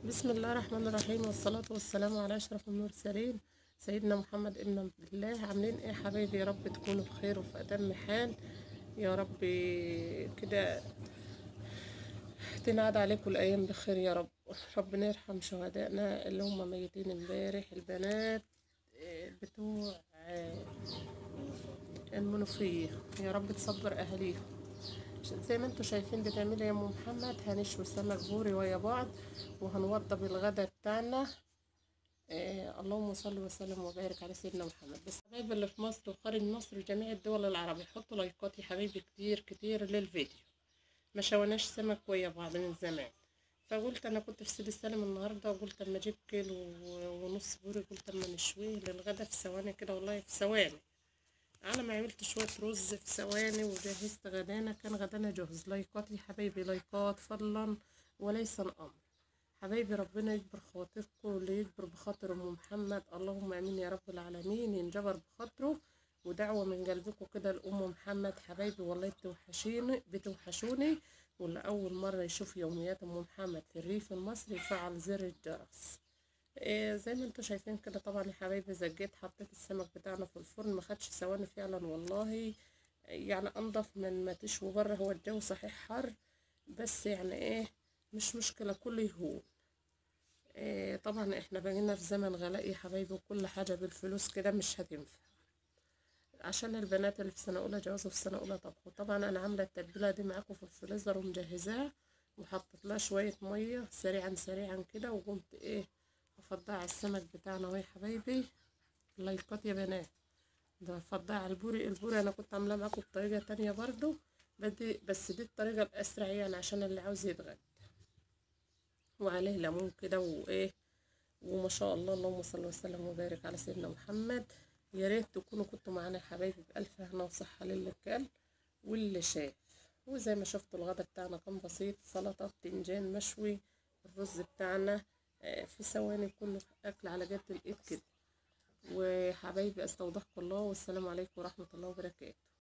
بسم الله الرحمن الرحيم، والصلاة والسلام على أشرف المرسلين سيدنا محمد ابن عبد الله. عاملين ايه يا حبايبي؟ يا رب تكونوا بخير وفي أتم حال يا رب. كده تنعاد عليكم الأيام بخير يا رب. ربنا يرحم شهدائنا اللي هم ميتين امبارح، البنات بتوع المنوفية. يا رب تصبر أهاليهم. زي ما انتوا شايفين بتعملي يا ام محمد، هنشوي سمك بوري ويا بعض وهنوضب الغدا بتاعنا. اللهم صل وسلم وبارك على سيدنا محمد. بس حبايبي اللي في مصر وخارج مصر وجميع الدول العربية، حطوا لايكات يا حبايبي كتير كتير للفيديو. ما شويناش سمك ويا بعض من زمان، فقلت انا كنت في سيدي السالم النهارده وقلت اما اجيب كيلو ونص بوري، قلت اما نشويه للغدا في ثواني كده، والله في ثواني. على ما عملت شويه رز في ثواني وجهزت غدانا، كان غدانا جاهز. لايكات يا حبايبي، لايكات فضلا وليس الامر. حبايبي ربنا يجبر خواطركم، واللي يجبر بخاطر ام محمد اللهم امين يا رب العالمين ينجبر بخاطره. ودعوه من قلبكم كده لام محمد. حبايبي والله بتوحشوني. واللي اول مره يشوف يوميات ام محمد في الريف المصري يفعل زر الجرس. زي ما انتوا شايفين كده. طبعا يا حبايبي زجيت، حطيت السمك بتاعنا في الفرن، ما خدش ثواني فعلا والله. يعني انضف من ما تشوي بره. هو الجو صحيح حر، بس يعني ايه، مش مشكله، كله يهون. طبعا احنا بقينا في زمن غلاء يا حبايبي، وكل حاجه بالفلوس كده مش هتنفع. عشان البنات اللي في سنه اولى جواز وفي سنه اولى طبخ. وطبعا انا عامله التتبيله دي معاكم في الفريزر ومجهزاها، وحطيت لها شويه ميه سريعا سريعا كده، وقمت ايه افضع على السمك بتاعنا اهو يا حبايبي. لايكات يا بنات. ده افضع على البوري انا كنت عاملاه معاكم بطريقه تانية برضو، بس دي الطريقه الاسرع يعني عشان اللي عاوز يتغدى. وعليه ليمون كده وايه، وما شاء الله اللهم صل وسلم وبارك على سيدنا محمد. يا ريت تكونوا كنتوا معانا يا حبايبي بألف هنا وصحة للي كل واللي شاف. وزي ما شفتوا الغدا بتاعنا كان بسيط، سلطة بتنجان مشوي، الرز بتاعنا في ثواني، كله أكل على قد الإيد كده. وحبايبي أستودعكم الله، والسلام عليكم ورحمة الله وبركاته.